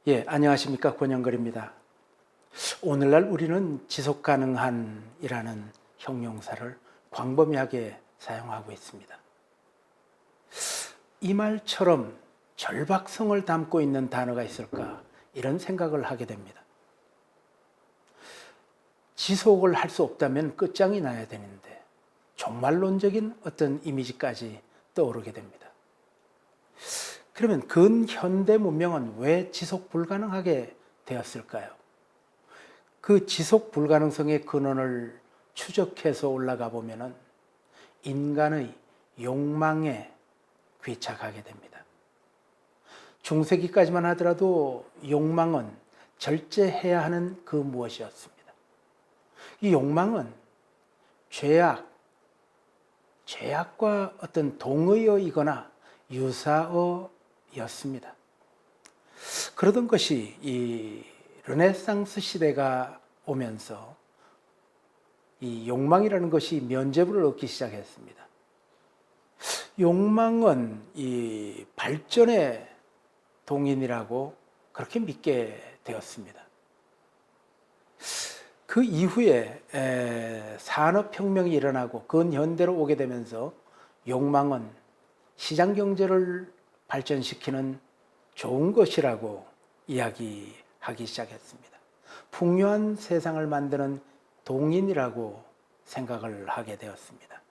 안녕하십니까. 권영걸입니다. 오늘날 우리는 지속가능한이라는 형용사를 광범위하게 사용하고 있습니다. 이 말처럼 절박성을 담고 있는 단어가 있을까 이런 생각을 하게 됩니다. 지속을 할 수 없다면 끝장이 나야 되는데 종말론적인 어떤 이미지까지 떠오르게 됩니다. 그러면 근현대 문명은 왜 지속 불가능하게 되었을까요? 그 지속 불가능성의 근원을 추적해서 올라가 보면은 인간의 욕망에 귀착하게 됩니다. 중세기까지만 하더라도 욕망은 절제해야 하는 그 무엇이었습니다. 이 욕망은 죄악과 어떤 동의어이거나 유사어였습니다. 그러던 것이 이 르네상스 시대가 오면서 이 욕망이라는 것이 면죄부를 얻기 시작했습니다. 욕망은 이 발전의 동인이라고 그렇게 믿게 되었습니다. 그 이후에 산업혁명이 일어나고 근현대로 오게 되면서 욕망은 시장경제를 발전시키는 좋은 것이라고 이야기하기 시작했습니다. 풍요한 세상을 만드는 동인이라고 생각을 하게 되었습니다.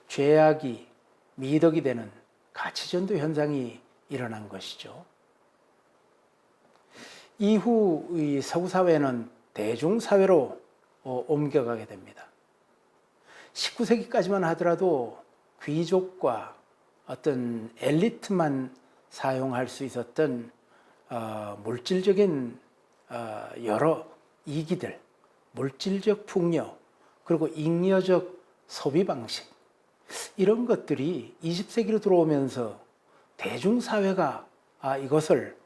죄악이 미덕이 되는 가치전도 현상이 일어난 것이죠. 이후 이 서구 사회는 대중사회로 옮겨가게 됩니다. 19세기까지만 하더라도 귀족과 어떤 엘리트만 사용할 수 있었던 물질적인 여러 이기들, 물질적 풍요, 그리고 잉여적 소비 방식, 이런 것들이 20세기로 들어오면서 대중사회가 이것을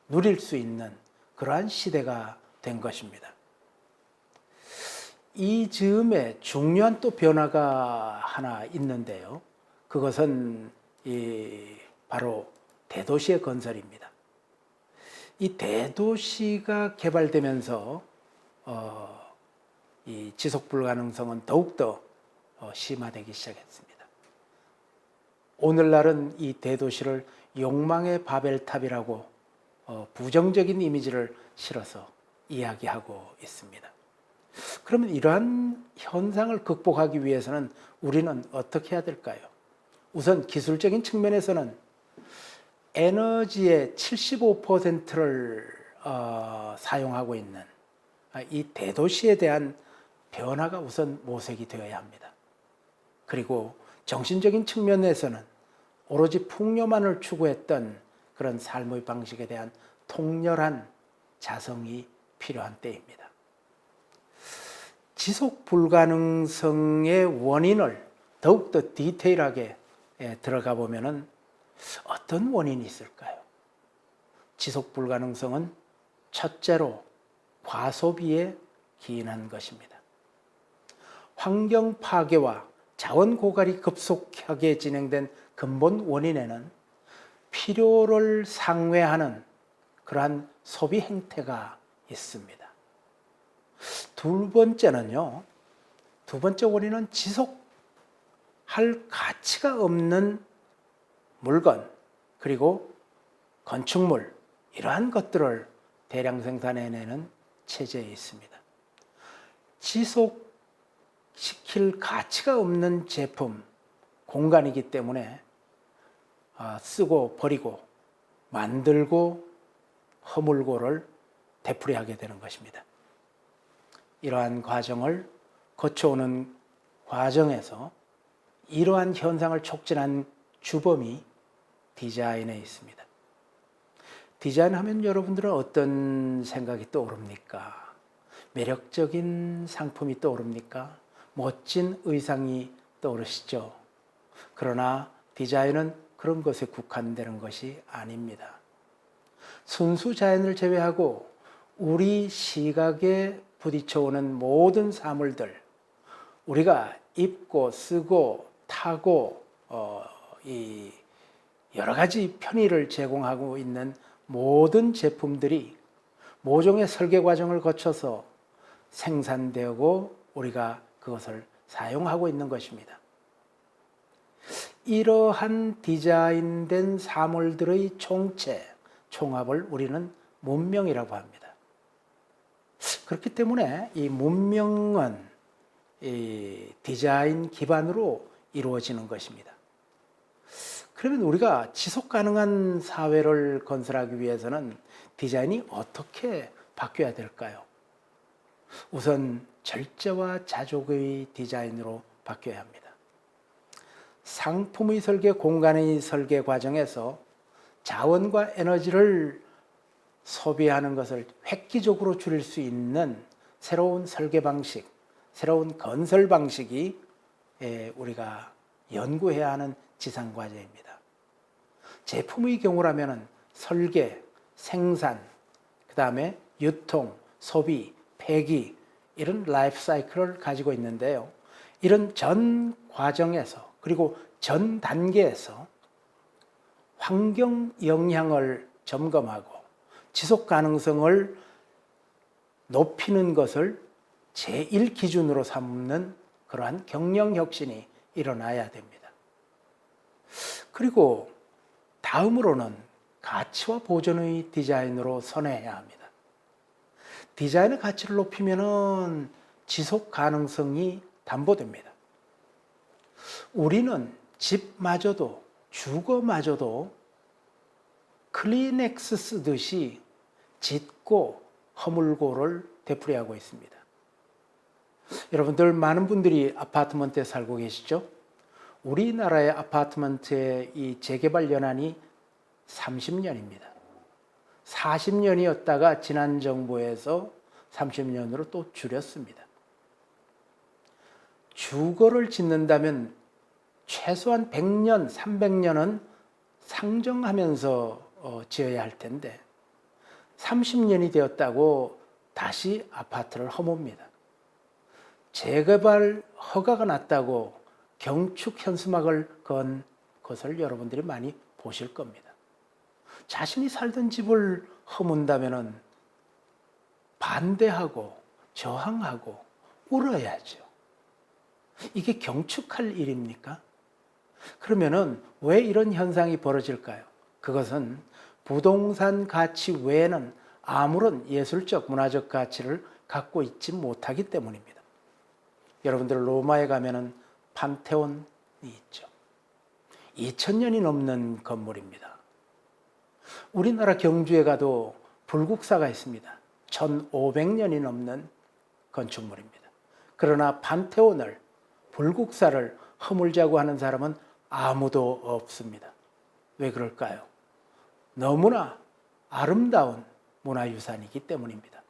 누릴 수 있는 그러한 시대가 된 것입니다. 이 즈음에 중요한 또 변화가 하나 있는데요. 그것은 바로 대도시의 건설입니다. 이 대도시가 개발되면서 이 지속 불가능성은 더욱더 심화되기 시작했습니다. 오늘날은 이 대도시를 욕망의 바벨탑이라고 부정적인 이미지를 실어서 이야기하고 있습니다. 그러면 이러한 현상을 극복하기 위해서는 우리는 어떻게 해야 될까요? 우선 기술적인 측면에서는 에너지의 75%를 사용하고 있는 이 대도시에 대한 변화가 우선 모색이 되어야 합니다. 그리고 정신적인 측면에서는 오로지 풍요만을 추구했던 그런 삶의 방식에 대한 통렬한 자성이 필요한 때입니다. 지속 불가능성의 원인을 더욱더 디테일하게 들어가 보면은 어떤 원인이 있을까요? 지속 불가능성은 첫째로 과소비에 기인한 것입니다. 환경 파괴와 자원 고갈이 급속하게 진행된 근본 원인에는 필요를 상회하는 그러한 소비 행태가 있습니다. 두 번째 원인은 지속할 가치가 없는 물건, 그리고 건축물, 이러한 것들을 대량 생산해내는 체제에 있습니다. 지속시킬 가치가 없는 제품, 공간이기 때문에 쓰고 버리고 만들고 허물고를 되풀이하게 되는 것입니다. 이러한 과정을 거쳐오는 과정에서 이러한 현상을 촉진한 주범이 디자인에 있습니다. 디자인 하면 여러분들은 어떤 생각이 떠오릅니까? 매력적인 상품이 떠오릅니까? 멋진 의상이 떠오르시죠? 그러나 디자인은 그런 것에 국한되는 것이 아닙니다. 순수 자연을 제외하고 우리 시각에 부딪혀오는 모든 사물들, 우리가 입고 쓰고 타고 여러 가지 편의를 제공하고 있는 모든 제품들이 모종의 설계 과정을 거쳐서 생산되고 우리가 그것을 사용하고 있는 것입니다. 이러한 디자인된 사물들의 총체, 총합을 우리는 문명이라고 합니다. 그렇기 때문에 이 문명은 이 디자인 기반으로 이루어지는 것입니다. 그러면 우리가 지속 가능한 사회를 건설하기 위해서는 디자인이 어떻게 바뀌어야 될까요? 우선 절제와 자족의 디자인으로 바뀌어야 합니다. 상품의 설계, 공간의 설계 과정에서 자원과 에너지를 소비하는 것을 획기적으로 줄일 수 있는 새로운 설계 방식, 새로운 건설 방식이 우리가 연구해야 하는 지상 과제입니다. 제품의 경우라면 설계, 생산, 그 다음에 유통, 소비, 폐기 이런 라이프 사이클을 가지고 있는데요. 이런 전 과정에서 그리고 전 단계에서 환경 영향을 점검하고 지속 가능성을 높이는 것을 제1 기준으로 삼는 그러한 경영 혁신이 일어나야 됩니다. 그리고 다음으로는 가치와 보존의 디자인으로 선회해야 합니다. 디자인의 가치를 높이면 지속 가능성이 담보됩니다. 우리는 집마저도 주거마저도 클리넥스 쓰듯이 짓고 허물고를 되풀이하고 있습니다. 여러분들 많은 분들이 아파트먼트에 살고 계시죠? 우리나라의 아파트먼트의 이 재개발 연한이 30년입니다. 40년이었다가 지난 정부에서 30년으로 또 줄였습니다. 주거를 짓는다면 최소한 100년, 300년은 상정하면서 지어야 할 텐데 30년이 되었다고 다시 아파트를 허뭅니다. 재개발 허가가 났다고 경축 현수막을 건 것을 여러분들이 많이 보실 겁니다. 자신이 살던 집을 허문다면 반대하고 저항하고 울어야죠. 이게 경축할 일입니까? 그러면은 왜 이런 현상이 벌어질까요? 그것은 부동산 가치 외에는 아무런 예술적, 문화적 가치를 갖고 있지 못하기 때문입니다. 여러분들 로마에 가면은 판테온이 있죠. 2000년이 넘는 건물입니다. 우리나라 경주에 가도 불국사가 있습니다. 1500년이 넘는 건축물입니다. 그러나 판테온을, 불국사를 허물자고 하는 사람은 아무도 없습니다. 왜 그럴까요? 너무나 아름다운 문화유산이기 때문입니다.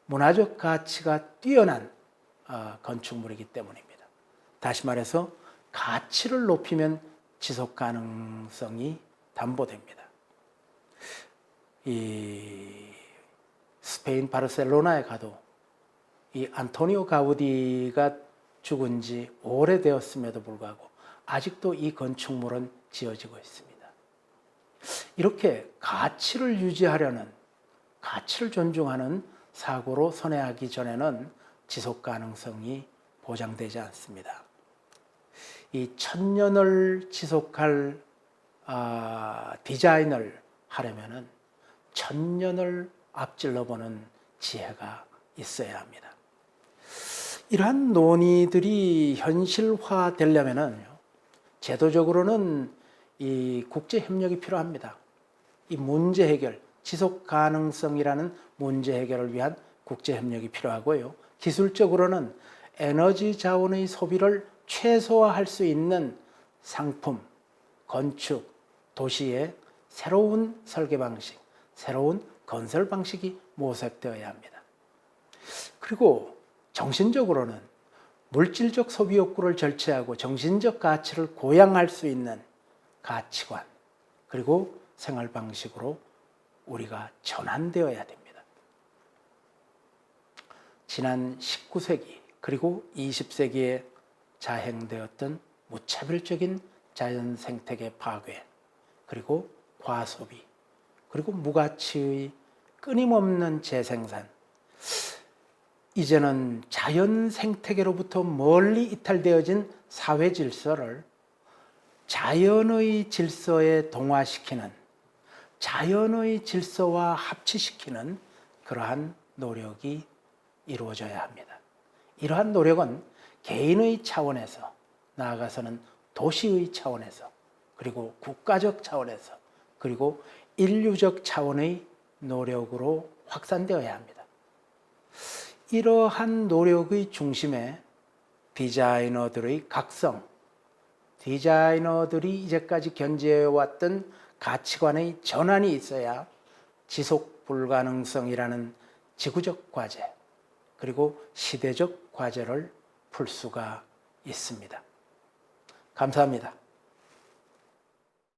문화적 가치가 뛰어난 건축물이기 때문입니다. 다시 말해서 가치를 높이면 지속 가능성이 담보됩니다. 이 스페인 바르셀로나에 가도 이 안토니오 가우디가 죽은 지 오래되었음에도 불구하고 아직도 이 건축물은 지어지고 있습니다. 이렇게 가치를 유지하려는, 가치를 존중하는 사고로 선회하기 전에는 지속 가능성이 보장되지 않습니다. 이 천년을 지속할 디자인을 하려면은 천년을 앞질러 보는 지혜가 있어야 합니다. 이러한 논의들이 현실화되려면은 제도적으로는 이 국제 협력이 필요합니다. 이 문제 해결, 지속 가능성이라는 문제 해결을 위한 국제 협력이 필요하고요. 기술적으로는 에너지 자원의 소비를 최소화할 수 있는 상품, 건축, 도시의 새로운 설계 방식, 새로운 건설 방식이 모색되어야 합니다. 그리고 정신적으로는 물질적 소비 욕구를 절제하고 정신적 가치를 고양할 수 있는 가치관, 그리고 생활 방식으로 우리가 전환되어야 됩니다. 지난 19세기 그리고 20세기에 자행되었던 무차별적인 자연 생태계 파괴, 그리고 과소비, 그리고 무가치의 끊임없는 재생산. 이제는 자연 생태계로부터 멀리 이탈되어진 사회 질서를 자연의 질서에 동화시키는, 자연의 질서와 합치시키는 그러한 노력이 이루어져야 합니다. 이러한 노력은 개인의 차원에서, 나아가서는 도시의 차원에서, 그리고 국가적 차원에서, 그리고 인류적 차원의 노력으로 확산되어야 합니다. 이러한 노력의 중심에 디자이너들의 각성, 디자이너들이 이제까지 견지해왔던 가치관의 전환이 있어야 지속 불가능성이라는 지구적 과제, 그리고 시대적 과제를 풀 수가 있습니다. 감사합니다.